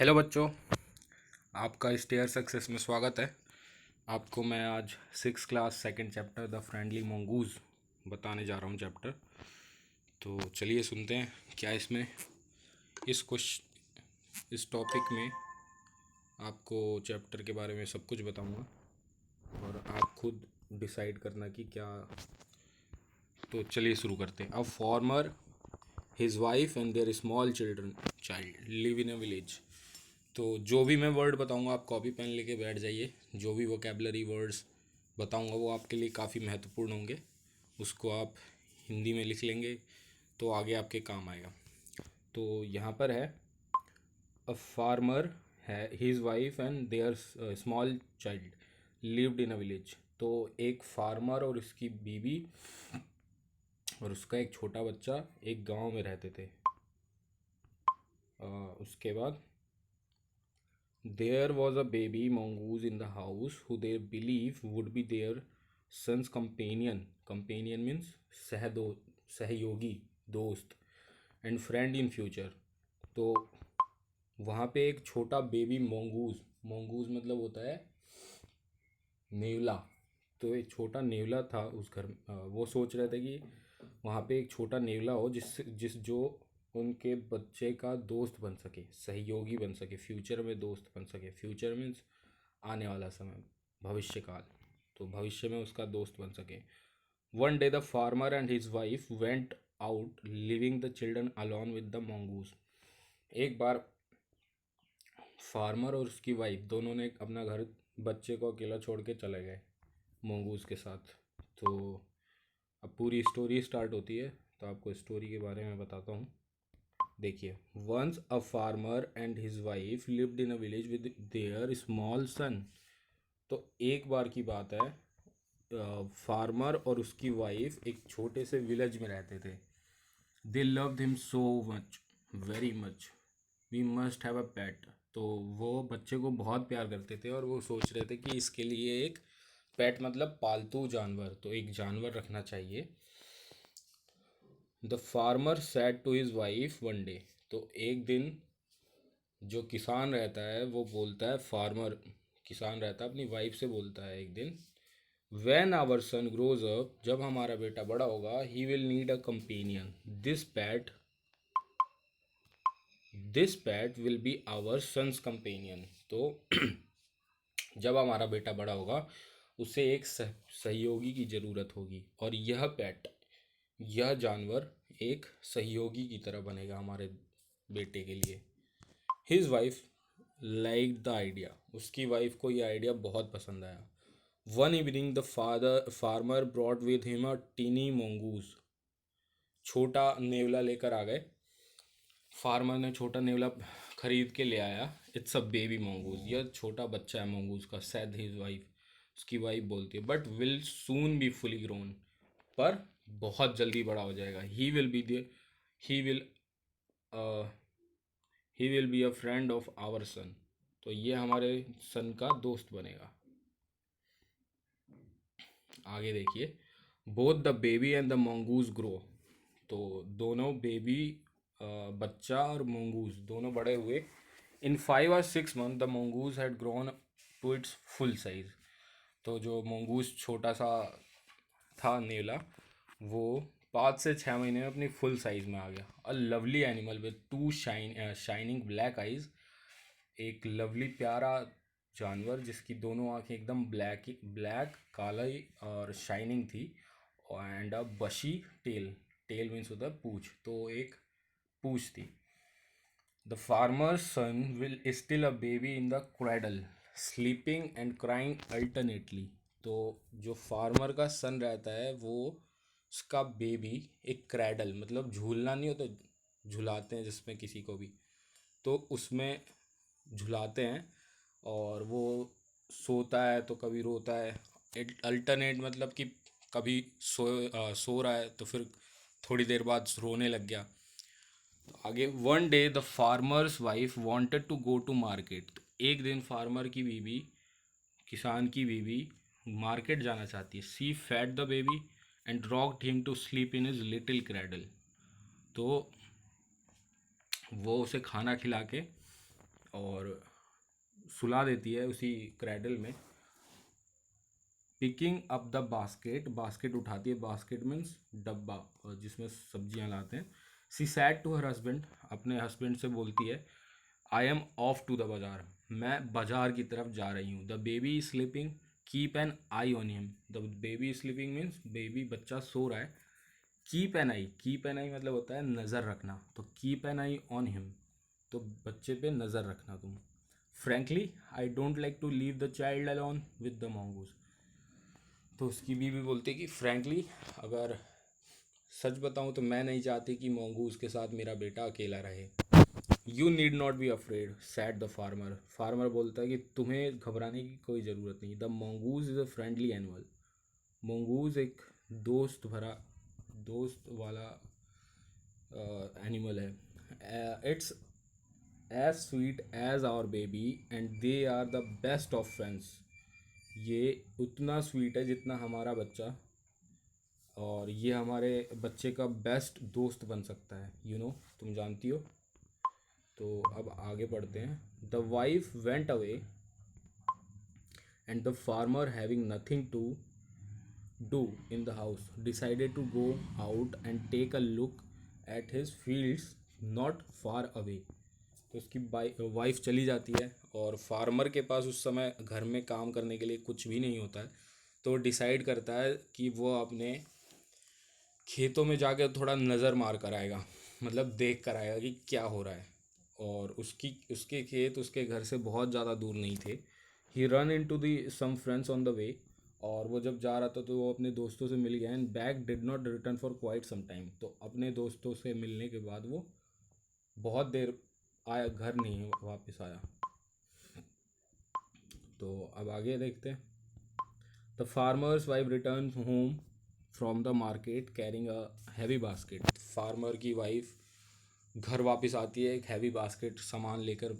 Hello बच्चों, आपका stair success में स्वागत है। आपको मैं आज 6 class second chapter the friendly mongoose बताने जा रहा हूँ चैप्टर। तो चलिए सुनते हैं क्या इसमें इस टॉपिक में आपको चैप्टर के बारे में सब कुछ बताऊँगा और आप खुद डिसाइड करना कि क्या। तो चलिए शुरू करते हैं। A farmer, his wife and their small child live in a village. तो जो भी मैं वर्ड बताऊंगा आप कॉपी पेन लेके बैठ जाइए। जो भी वोकेबलरी वर्ड्स बताऊंगा वो आपके लिए काफ़ी महत्वपूर्ण होंगे। उसको आप हिंदी में लिख लेंगे तो आगे आपके काम आएगा। तो यहाँ पर है अ फार्मर है, his wife and their small child lived in a village. तो एक फार्मर और उसकी बीवी और उसका एक छोटा बच्चा एक गांव में रहते थे। उसके बाद there was a baby mongoose in the house who they believe would be their son's companion. Companion means सहदो सहयोगी, दोस्त, एंड फ्रेंड इन फ्यूचर। तो वहाँ पे एक छोटा बेबी मोंगूज, मोंगूज मतलब होता है नेवला। तो एक छोटा नेवला था उस घर। वो सोच रहे थे कि वहाँ पे एक छोटा नेवला हो जिस जो उनके बच्चे का दोस्त बन सके, सहयोगी बन सके, फ्यूचर में दोस्त बन सके। फ्यूचर मीन्स आने वाला समय, भविष्य काल। तो भविष्य में उसका दोस्त बन सके। One day the farmer and his wife went out living the children alone with the mongoose. एक बार फार्मर और उसकी वाइफ दोनों ने अपना घर, बच्चे को अकेला छोड़ के चले गए मंगूज के साथ। तो अब पूरी स्टोरी स्टार्ट होती है। तो आपको स्टोरी के बारे में बताता हूँ। देखिए, once a farmer and his wife lived in a village with their small son. तो एक बार की बात है, फार्मर और उसकी वाइफ एक छोटे से विलेज में रहते थे। They loved him so much, very much, we must have a pet. तो वो बच्चे को बहुत प्यार करते थे और वो सोच रहे थे कि इसके लिए एक पेट मतलब पालतू जानवर, तो एक जानवर रखना चाहिए। The farmer said to his wife one day. तो एक दिन जो किसान रहता है वो बोलता है, फार्मर किसान रहता है अपनी वाइफ से बोलता है एक दिन, when our son grows up, जब हमारा बेटा बड़ा होगा, he will need a companion. This pet this pet will be our son's companion. तो जब हमारा बेटा बड़ा होगा उसे एक सहयोगी की ज़रूरत होगी और यह पेट, यह जानवर एक सहयोगी की तरह बनेगा हमारे बेटे के लिए। His wife like the idea. उसकी वाइफ को यह आइडिया बहुत पसंद आया। One evening the farmer brought with him a tiny mongoose. छोटा नेवला लेकर आ गए। फार्मर ने छोटा नेवला खरीद के ले आया। इट्स अ बेबी मोंगूज, यह छोटा बच्चा है मोंगूज का। सैड हिज वाइफ, उसकी वाइफ बोलती है, but will soon be fully grown. पर बहुत जल्दी बड़ा हो जाएगा। He will he will be a friend of our son. तो ये हमारे सन का दोस्त बनेगा। आगे देखिए, both the baby and the mongoose grow. तो दोनों बेबी, बच्चा और मंगूज दोनों बड़े हुए। इन 5 और 6 month the mongoose had grown to its full size. तो जो मंगूज छोटा सा था नेवला, वो 5 से 6 महीने में अपनी फुल साइज में आ गया। A lovely animal with two shining black eyes. एक लवली प्यारा जानवर जिसकी दोनों आंखें एकदम ब्लैक ब्लैक काला और शाइनिंग थी। एंड अ बशी टेल, टेल मीन्स होता है पूछ, तो एक पूछ थी। The farmer son will still a baby in the cradle, sleeping and crying alternately. तो जो फार्मर का सन रहता है वो, उसका बेबी एक क्रैडल मतलब झूलना नहीं होता, झुलाते हैं जिसमें किसी को भी, तो उसमें झुलाते हैं और वो सोता है तो कभी रोता है। अल्टरनेट मतलब कि कभी सो रहा है तो फिर थोड़ी देर बाद रोने लग गया। आगे, one day the farmer's wife wanted to go to market. एक दिन फार्मर की बीवी, किसान की बीवी मार्केट जाना चाहती है। She fed the baby and rocked him to sleep in his little cradle. तो वो उसे खाना खिला के और सुला देती है उसी क्रैडल में। Picking up the basket, basket उठाती है, बास्केट मीन्स डब्बा जिसमें सब्जियां लाते हैं। She said to her husband, अपने हस्बैंड से बोलती है I am off to the bazaar, मैं बाजार की तरफ जा रही हूँ। The baby is sleeping, keep an eye on him. The baby is sleeping means baby, बच्चा सो रहा है। Keep an eye, keep an eye मतलब होता है नज़र रखना, तो keep an eye on him, तो बच्चे पे नज़र रखना तुम। Frankly I don't like to leave the child alone with the mongoose। तो उसकी बीवी बोलती है कि फ्रैंकली, अगर सच बताऊं तो मैं नहीं चाहती कि mongoose के साथ मेरा बेटा अकेला रहे। You need not be afraid said the farmer, farmer बोलता है कि तुम्हें घबराने की कोई ज़रूरत नहीं। The mongoose is a friendly animal, mongoose एक दोस्त वाला एनिमल है। It's as sweet as our baby and they are the best of friends. ये उतना स्वीट है जितना हमारा बच्चा, और ये हमारे बच्चे का बेस्ट दोस्त बन सकता है, तुम जानती हो। तो अब आगे बढ़ते हैं। The wife went away and the farmer having nothing to do in the house decided to go out and take a look at his fields not far away. तो उसकी वाइफ चली जाती है और फार्मर के पास उस समय घर में काम करने के लिए कुछ भी नहीं होता है, तो वो डिसाइड करता है कि वो अपने खेतों में जाकर थोड़ा नज़र मार कर आएगा, मतलब देख कर आएगा कि क्या हो रहा है। और उसके खेत उसके घर से बहुत ज़्यादा दूर नहीं थे। He ran into the some friends on the way, और वो जब जा रहा था तो वो अपने दोस्तों से मिल गया। And back did not return for quite some time, तो अपने दोस्तों से मिलने के बाद वो बहुत देर आया, घर नहीं वापस आया। तो अब आगे देखते हैं। The farmer's wife return home from the market carrying a heavy basket. Farmer की वाइफ घर वापस आती है एक हैवी बास्केट सामान लेकर।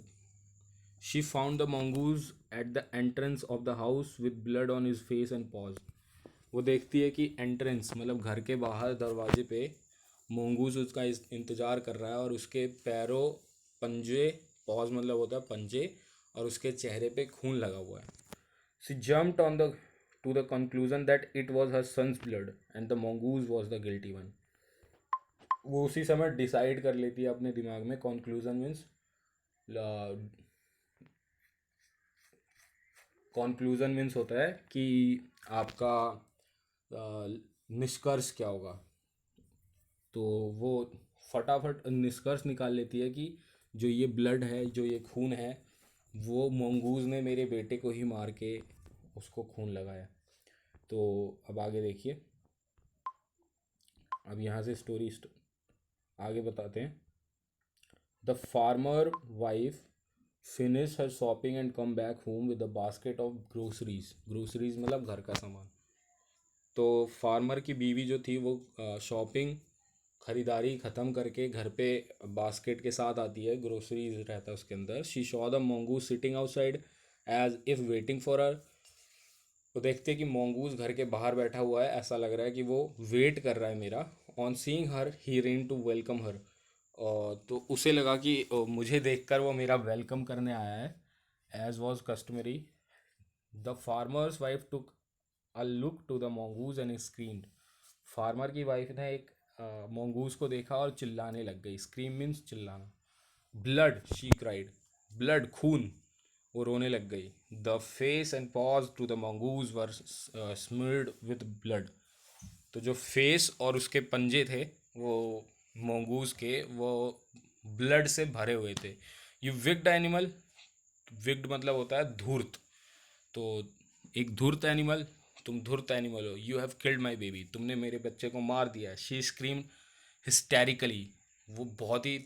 She found the mongoose at the entrance of the house with blood on his face and pause. वो देखती है कि एंट्रेंस मतलब घर के बाहर दरवाजे पे mongoose उसका इंतज़ार कर रहा है, और उसके पैरों, पंजे, पॉज मतलब होता है पंजे, और उसके चेहरे पे खून लगा हुआ है। She jumped on the to the conclusion that it was her son's blood and the mongoose was the guilty one। वो उसी समय डिसाइड कर लेती है अपने दिमाग में, कंक्लूजन मीन्स, कंक्लूजन मीन्स होता है कि आपका निष्कर्ष क्या होगा। तो वो फटाफट निष्कर्ष निकाल लेती है कि जो ये ब्लड है, जो ये खून है, वो mongoose ने मेरे बेटे को ही मार के उसको खून लगाया। तो अब आगे देखिए, अब यहाँ से स्टोरी आगे बताते हैं। The farmer wife finish her shopping and come back home with a basket of groceries, groceries मतलब घर का सामान। तो फार्मर की बीवी जो थी वो शॉपिंग, ख़रीदारी ख़त्म करके घर पे बास्केट के साथ आती है, ग्रोसरीज रहता है उसके अंदर। She saw the mongoose sitting outside as if waiting for her. वो देखते हैं कि mongoose घर के बाहर बैठा हुआ है, ऐसा लग रहा है कि वो वेट कर रहा है मेरा। On seeing her he ran to welcome her, तो उसे लगा कि मुझे देखकर वो मेरा वेलकम करने आया है, as was customary. The farmer's wife took a look to the mongoose and screamed. Farmer की वाइफ ने एक mongoose को देखा और चिल्लाने लग गई। स्क्रीम मीन्स चिल्लाना। ब्लड शी क्राइड, ब्लड खून, वो रोने लग गई। The face and paws to the mongoose were smeared with blood. तो जो फेस और उसके पंजे थे वो mongoose के, वो ब्लड से भरे हुए थे। यू विक्ड एनिमल, विक्ड मतलब होता है धूर्त, तो एक धूर्त एनिमल, तुम धूर्त एनिमल हो। You have killed my baby, तुमने मेरे बच्चे को मार दिया है। शी स्क्रीम हिस्टेरिकली, वो बहुत ही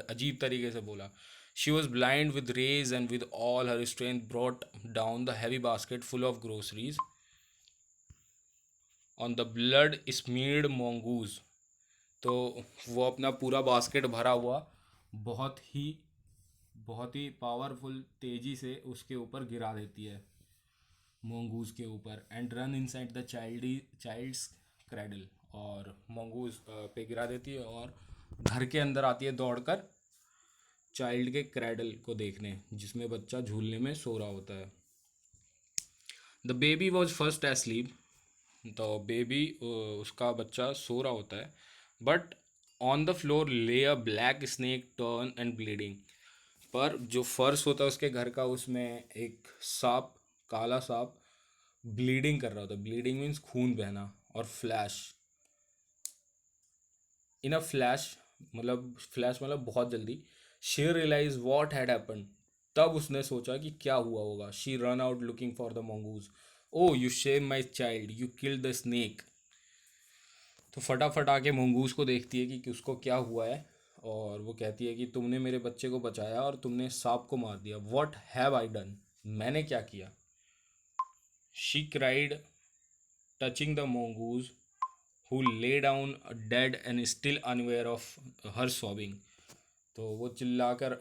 अजीब तरीके से बोला। She was blind with rage and with all her strength brought down the heavy basket full of groceries on the blood smeared mongoose। तो वो अपना पूरा बास्केट भरा हुआ बहुत ही पावरफुल तेजी से उसके ऊपर गिरा देती है, mongoose के ऊपर। And run inside the child's cradle, और mongoose पे गिरा देती है और घर के अंदर आती है दौड़कर। चाइल्ड के क्रैडल को देखने, जिसमें बच्चा झूलने में सो रहा होता है। The baby was first asleep. तो बेबी, उसका बच्चा सो रहा होता है। बट ऑन द फ्लोर ले अ black snake turn and bleeding. पर जो फर्श होता है उसके घर का, उसमें एक सांप, काला सांप ब्लीडिंग कर रहा होता है। ब्लीडिंग मीन्स खून बहना। और फ्लैश, इन अ फ्लैश मतलब बहुत जल्दी। She realise what had happen. तब उसने सोचा कि क्या हुआ होगा। She ran out looking for the mongoose. Oh you shame my child, you killed the snake. तो फटाफट आके मंगूज को देखती है कि उसको क्या हुआ है। और वो कहती है कि तुमने मेरे बच्चे को बचाया और तुमने सांप को मार दिया। वॉट हैव आई डन, मैंने क्या किया। She cried, touching the mongoose who lay down dead and still unaware of her sobbing। तो वो चिल्लाकर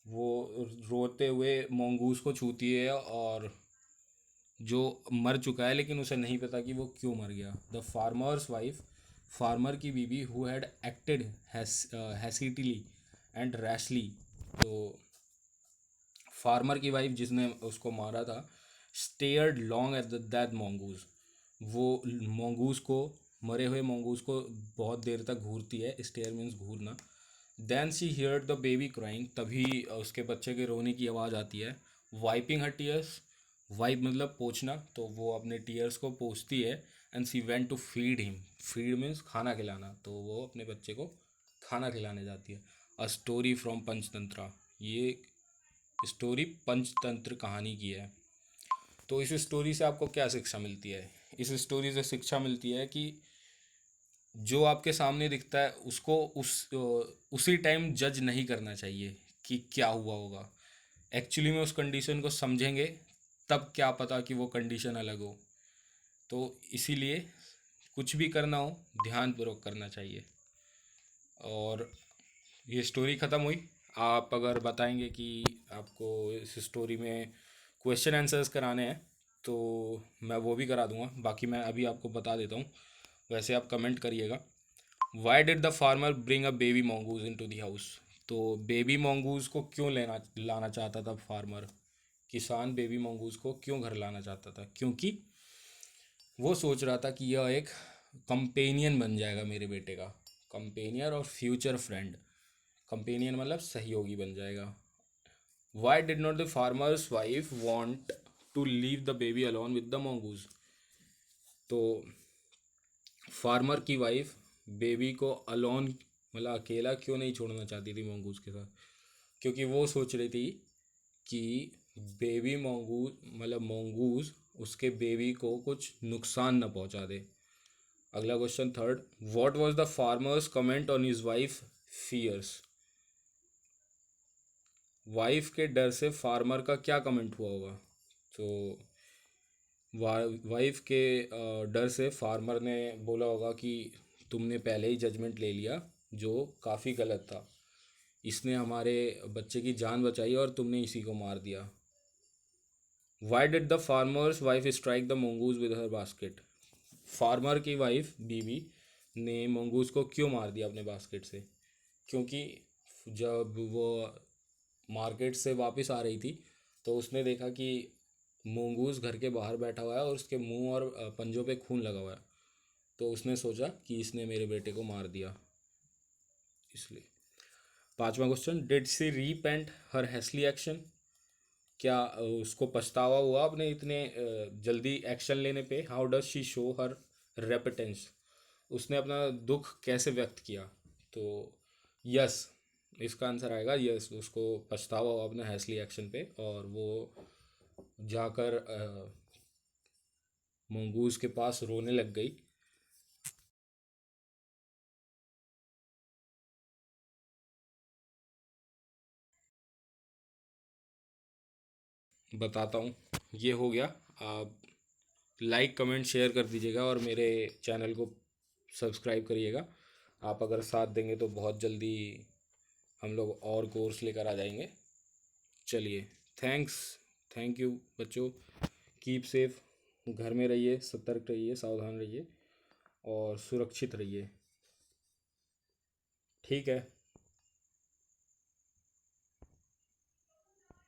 वो रोते हुए mongoose को छूती है, और जो मर चुका है लेकिन उसे नहीं पता कि वो क्यों मर गया। द फार्मर्स वाइफ, फार्मर की बीवी, who had acted hastily and rashly. तो फार्मर की वाइफ जिसने उसको मारा था, stared long at that mongoose। वो mongoose को, मरे हुए mongoose को बहुत देर तक घूरती है। स्टेयर मीन्स घूरना। Then she heard the baby crying. तभी उसके बच्चे के रोने की आवाज़ आती है। वाइपिंग हर टीयर्स, वाइप मतलब पोंछना, तो वो अपने टीयर्स को पोंछती है। And she went to feed him. Feed means खाना खिलाना, तो वो अपने बच्चे को खाना खिलाने जाती है। A story from Panchatantra. ये स्टोरी पंचतंत्र कहानी की है। तो इस स्टोरी से आपको क्या शिक्षा मिलती है। इस स्टोरी से शिक्षा मिलती है कि जो आपके सामने दिखता है उसको उसी टाइम जज नहीं करना चाहिए कि क्या हुआ होगा। एक्चुअली में उस कंडीशन को समझेंगे तब क्या पता कि वो कंडीशन अलग हो। तो इसीलिए कुछ भी करना हो ध्यानपूर्वक करना चाहिए। और ये स्टोरी ख़त्म हुई। आप अगर बताएंगे कि आपको इस स्टोरी में क्वेश्चन आंसर्स कराने हैं तो मैं वो भी करा दूंगा। बाकी मैं अभी आपको बता देता हूँ, वैसे आप कमेंट करिएगा। Why did the farmer bring a baby mongoose into the house. तो बेबी mongoose को क्यों लाना चाहता था फार्मर। किसान बेबी mongoose को क्यों घर लाना चाहता था, क्योंकि वो सोच रहा था कि यह एक कंपेनियन बन जाएगा मेरे बेटे का। कंपेनियन और फ्यूचर फ्रेंड। कंपेनियन मतलब सहयोगी बन जाएगा। Why did not the farmer's wife want to leave the baby alone with the mongoose। तो फार्मर की वाइफ बेबी को अलोन मतलब अकेला क्यों नहीं छोड़ना चाहती थी mongoose के साथ, क्योंकि वो सोच रही थी कि बेबी mongoose मतलब mongoose उसके बेबी को कुछ नुकसान न पहुंचा दे। अगला question third, what was the farmer's comment on his wife fears. Wife के डर से फार्मर का क्या कमेंट हुआ होगा। तो वाइफ के डर से फार्मर ने बोला होगा कि तुमने पहले ही जजमेंट ले लिया, जो काफ़ी गलत था। इसने हमारे बच्चे की जान बचाई और तुमने इसी को मार दिया। Y did the farmer's wife strike the mongoose with her basket. Farmer की वाइफ बीवी ने mongoose को क्यों मार दिया अपने बास्केट से, क्योंकि जब वो मार्केट से वापस आ रही थी तो उसने देखा कि mongoose घर के बाहर बैठा हुआ है और उसके मुंह और पंजों पे खून लगा हुआ है। तो उसने सोचा कि इसने मेरे बेटे को मार दिया, इसलिए। पांचवा question, did she repent her hasty action. क्या उसको पछतावा हुआ अपने इतने जल्दी एक्शन लेने पे। हाउ डज शी शो हर रेपेटेंस। उसने अपना दुख कैसे व्यक्त किया। तो यस, इसका आंसर आएगा यस। उसको पछतावा हुआ अपने हैसली एक्शन पे और वो जाकर मंगूज के पास रोने लग गई। बताता हूँ, ये हो गया। आप लाइक कमेंट शेयर कर दीजिएगा और मेरे चैनल को सब्सक्राइब करिएगा। आप अगर साथ देंगे तो बहुत जल्दी हम लोग और कोर्स लेकर आ जाएंगे। चलिए, थैंक्स। थैंक यू बच्चों। Keep safe. घर में रहिए, सतर्क रहिए, सावधान रहिए और सुरक्षित रहिए। ठीक है।